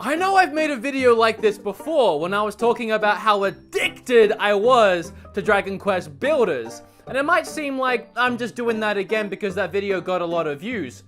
I know I've made a video like this before when I was talking about how addicted I was to Dragon Quest Builders, and it might seem like I'm just doing that again because that video got a lot of views.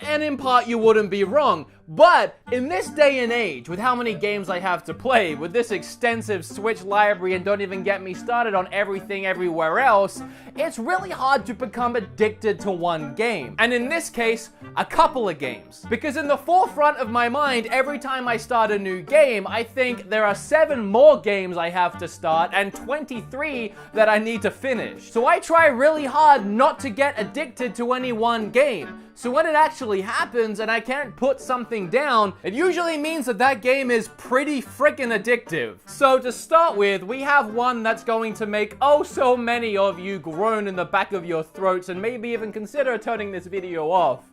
And in part you wouldn't be wrong, but in this day and age, with how many games I have to play, with this extensive Switch library, and don't even get me started on everything everywhere else, it's really hard to become addicted to one game. And in this case, a couple of games. Because in the forefront of my mind, every time I start a new game, I think there are 7 more games I have to start and 23 that I need to finish. So I try really hard not to get addicted to any one game. So when it actually happens and I can't put something down, it usually means that that game is pretty freaking addictive. So to start with, we have one that's going to make oh so many of you groan in the back of your throats and maybe even consider turning this video off.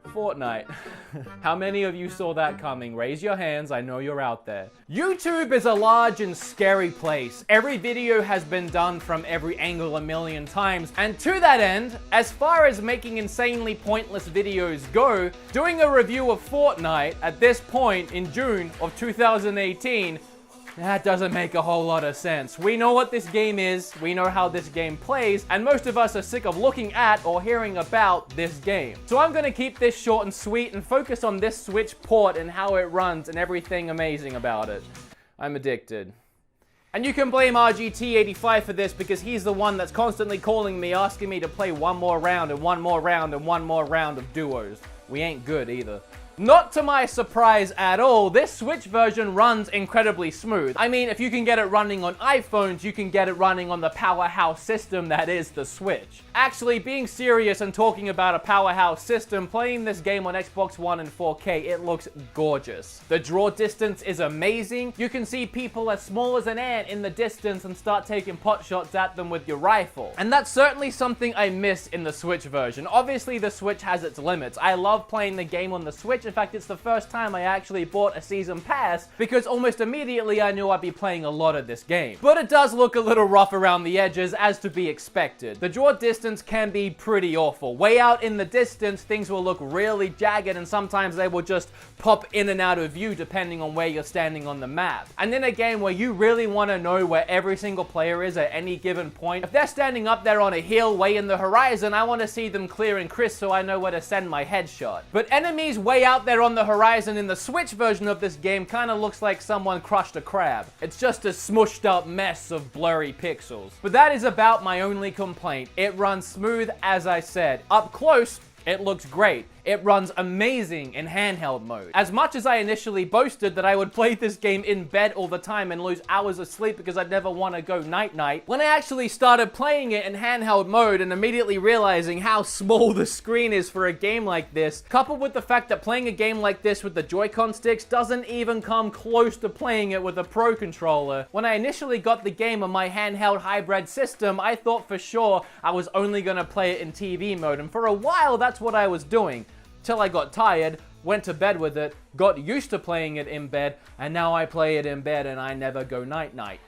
Fortnite. How many of you saw that coming? Raise your hands, I know you're out there. YouTube is a large and scary place. Every video has been done from every angle a million times, and to that end, as far as making insanely pointless videos go, doing a review of Fortnite at this point in June of 2018, that doesn't make a whole lot of sense. We know what this game is, we know how this game plays, and most of us are sick of looking at or hearing about this game. So I'm gonna keep this short and sweet and focus on this Switch port and how it runs and everything amazing about it. I'm addicted. And you can blame RGT85 for this because he's the one that's constantly calling me, asking me to play one more round and one more round and one more round of duos. We ain't good either. Not to my surprise at all, this Switch version runs incredibly smooth. I mean, if you can get it running on iPhones, you can get it running on the powerhouse system that is the Switch. Actually, being serious and talking about a powerhouse system, playing this game on Xbox One in 4K, it looks gorgeous. The draw distance is amazing. You can see people as small as an ant in the distance and start taking pot shots at them with your rifle. And that's certainly something I miss in the Switch version. Obviously, the Switch has its limits. I love playing the game on the Switch. In fact, it's the first time I actually bought a season pass because almost immediately I knew I'd be playing a lot of this game. But it does look a little rough around the edges, as to be expected. The draw distance can be pretty awful. Way out in the distance, things will look really jagged, and sometimes they will just pop in and out of view depending on where you're standing on the map. And in a game where you really want to know where every single player is at any given point, if they're standing up there on a hill way in the horizon, I want to see them clear and crisp so I know where to send my headshot. But enemies way out there on the horizon in the Switch version of this game kind of looks like someone crushed a crab. It's just a smushed up mess of blurry pixels. But that is about my only complaint. It runs smooth, as I said. Up close, it looks great. It runs amazing in handheld mode. As much as I initially boasted that I would play this game in bed all the time and lose hours of sleep because I'd never want to go night-night, when I actually started playing it in handheld mode and immediately realizing how small the screen is for a game like this, coupled with the fact that playing a game like this with the Joy-Con sticks doesn't even come close to playing it with a Pro Controller, when I initially got the game on my handheld hybrid system, I thought for sure I was only going to play it in TV mode, and for a while that's what I was doing. Till I got tired, went to bed with it, got used to playing it in bed, and now I play it in bed and I never go night-night.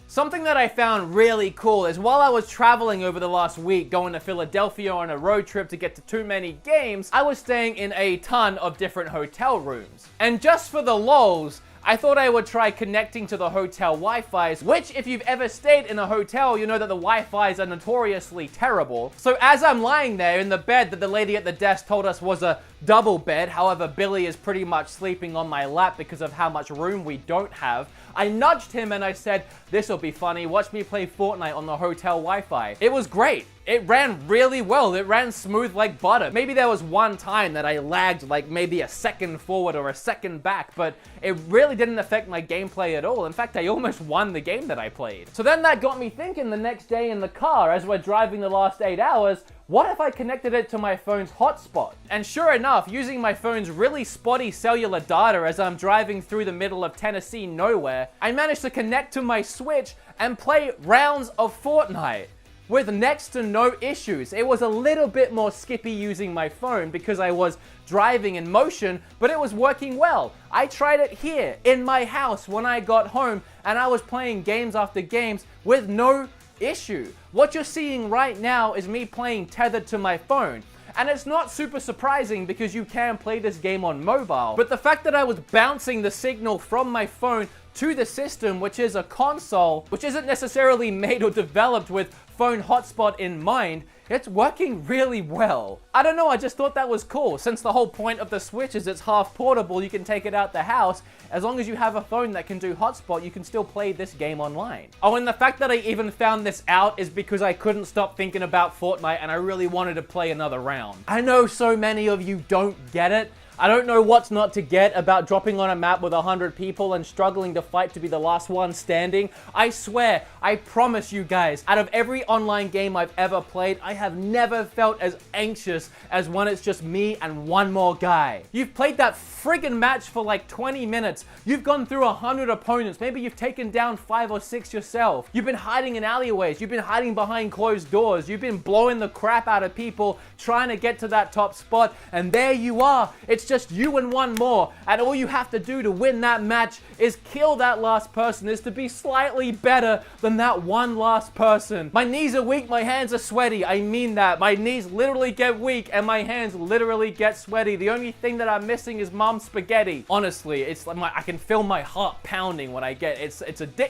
Something that I found really cool is while I was traveling over the last week going to Philadelphia on a road trip to get to too many games, I was staying in a ton of different hotel rooms. And just for the lols, I thought I would try connecting to the hotel Wi-Fi's, which if you've ever stayed in a hotel, you know that the Wi-Fi's are notoriously terrible. So as I'm lying there in the bed that the lady at the desk told us was a double bed, however Billy is pretty much sleeping on my lap because of how much room we don't have, I nudged him and I said, "This'll be funny, watch me play Fortnite on the hotel Wi-Fi." It was great. It ran really well. It ran smooth like butter. Maybe there was one time that I lagged like maybe a second forward or a second back, but it really didn't affect my gameplay at all. In fact, I almost won the game that I played. So then that got me thinking the next day in the car as we're driving the last 8 hours, what if I connected it to my phone's hotspot? And sure enough, using my phone's really spotty cellular data as I'm driving through the middle of Tennessee nowhere, I managed to connect to my Switch and play rounds of Fortnite with next to no issues. It was a little bit more skippy using my phone because I was driving in motion, but it was working well. I tried it here in my house when I got home, and I was playing games after games with no issue. What you're seeing right now is me playing tethered to my phone. And it's not super surprising because you can play this game on mobile. But the fact that I was bouncing the signal from my phone to the system, which is a console, which isn't necessarily made or developed with phone hotspot in mind, it's working really well. I don't know, I just thought that was cool. Since the whole point of the Switch is it's half portable, you can take it out the house. As long as you have a phone that can do hotspot, you can still play this game online. Oh, and the fact that I even found this out is because I couldn't stop thinking about Fortnite and I really wanted to play another round. I know so many of you don't get it. I don't know what's not to get about dropping on a map with 100 people and struggling to fight to be the last one standing. I swear, I promise you guys, out of every online game I've ever played, I have never felt as anxious as when it's just me and one more guy. You've played that friggin' match for like 20 minutes. You've gone through 100 opponents. Maybe you've taken down 5 or 6 yourself. You've been hiding in alleyways. You've been hiding behind closed doors. You've been blowing the crap out of people trying to get to that top spot. And there you are. It's just you and one more, and all you have to do to win that match is kill that last person, is to be slightly better than that one last person. My knees are weak, my hands are sweaty. I mean that. My knees literally get weak and my hands literally get sweaty. The only thing that I'm missing is mom's spaghetti. Honestly, it's like I can feel my heart pounding when I get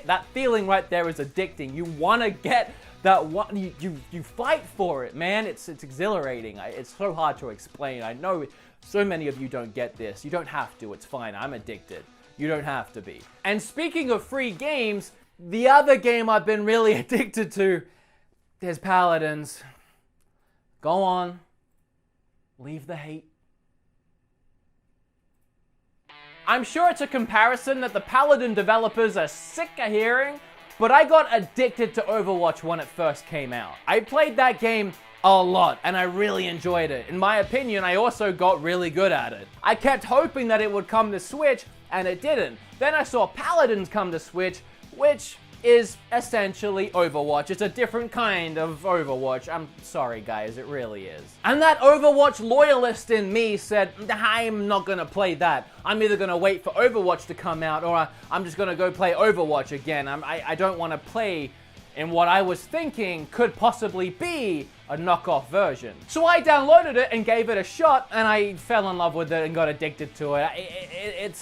that feeling right there is addicting. You want to get that one, you fight for it, man. It's exhilarating. It's so hard to explain. I know so many of you don't get this. You don't have to. It's fine. I'm addicted. You don't have to be. And speaking of free games, the other game I've been really addicted to, there's Paladins. Go on. Leave the hate. I'm sure it's a comparison that the Paladin developers are sick of hearing, but I got addicted to Overwatch when it first came out. I played that game a lot, and I really enjoyed it. In my opinion, I also got really good at it. I kept hoping that it would come to Switch, and it didn't. Then I saw Paladins come to Switch, which is essentially Overwatch. It's a different kind of Overwatch. I'm sorry, guys, it really is. And that Overwatch loyalist in me said, I'm not gonna play that. I'm either gonna wait for Overwatch to come out, or I'm just gonna go play Overwatch again. I don't wanna play in what I was thinking could possibly be a knockoff version. So I downloaded it and gave it a shot, and I fell in love with it and got addicted to it.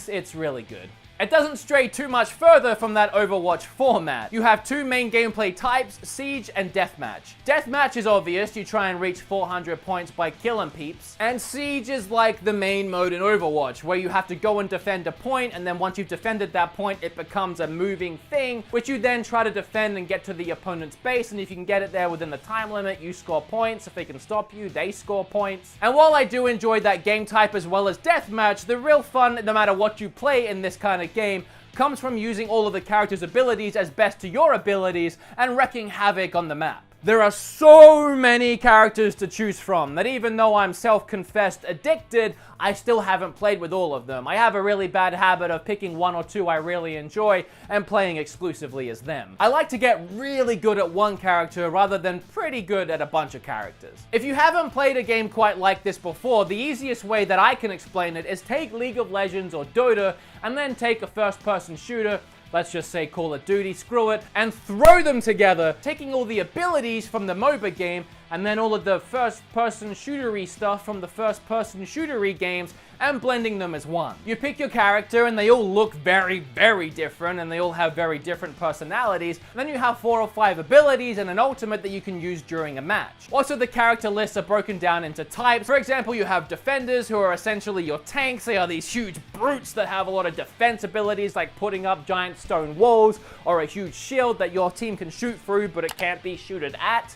It's really good. It doesn't stray too much further from that Overwatch format. You have two main gameplay types, Siege and Deathmatch. Deathmatch is obvious, you try and reach 400 points by killing peeps. And Siege is like the main mode in Overwatch, where you have to go and defend a point, and then once you've defended that point, it becomes a moving thing, which you then try to defend and get to the opponent's base, and if you can get it there within the time limit, you score points. If they can stop you, they score points. And while I do enjoy that game type as well as Deathmatch, the real fun, no matter what you play in this kind of game, comes from using all of the characters' abilities as best to your abilities and wreaking havoc on the map. There are so many characters to choose from that even though I'm self-confessed addicted, I still haven't played with all of them. I have a really bad habit of picking one or two I really enjoy and playing exclusively as them. I like to get really good at one character rather than pretty good at a bunch of characters. If you haven't played a game quite like this before, the easiest way that I can explain it is take League of Legends or Dota and then take a first-person shooter, let's just say Call of Duty, screw it, and throw them together, taking all the abilities from the MOBA game and then all of the first-person shootery stuff from the first-person shootery games and blending them as one. You pick your character and they all look very, very different and they all have very different personalities. And then you have 4 or 5 abilities and an ultimate that you can use during a match. Also, the character lists are broken down into types. For example, you have defenders who are essentially your tanks. They are these huge brutes that have a lot of defense abilities like putting up giant stone walls or a huge shield that your team can shoot through but it can't be shooted at.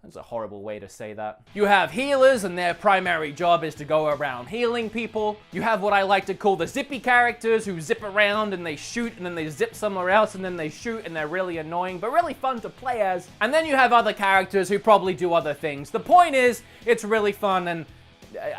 That's a horrible way to say that. You have healers, and their primary job is to go around healing people. You have what I like to call the zippy characters, who zip around and they shoot, and then they zip somewhere else, and then they shoot, and they're really annoying, but really fun to play as. And then you have other characters who probably do other things. The point is, it's really fun, and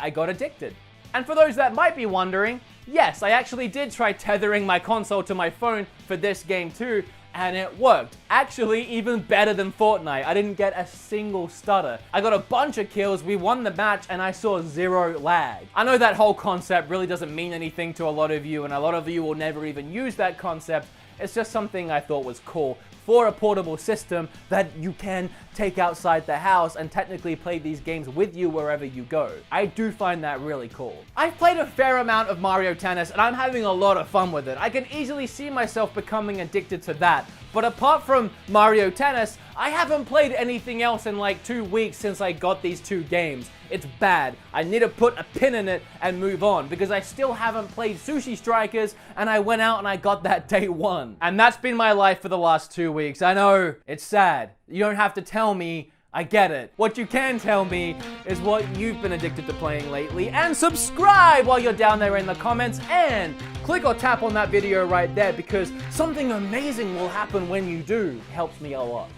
I got addicted. And for those that might be wondering, yes, I actually did try tethering my console to my phone for this game too, and it worked. Actually, even better than Fortnite. I didn't get a single stutter. I got a bunch of kills, we won the match, and I saw 0 lag. I know that whole concept really doesn't mean anything to a lot of you, and a lot of you will never even use that concept. It's just something I thought was cool. for a portable system that you can take outside the house and technically play these games with you wherever you go. I do find that really cool. I've played a fair amount of Mario Tennis and I'm having a lot of fun with it. I can easily see myself becoming addicted to that. But apart from Mario Tennis, I haven't played anything else in like 2 weeks since I got these 2 games. It's bad. I need to put a pin in it and move on because I still haven't played Sushi Strikers and I went out and I got that day 1. And that's been my life for the last 2 weeks. I know, it's sad. You don't have to tell me. I get it. What you can tell me is what you've been addicted to playing lately, and subscribe while you're down there in the comments, and click or tap on that video right there because something amazing will happen when you do. It helps me a lot.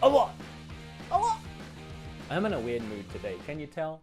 A lot. A lot. I'm in a weird mood today. Can you tell?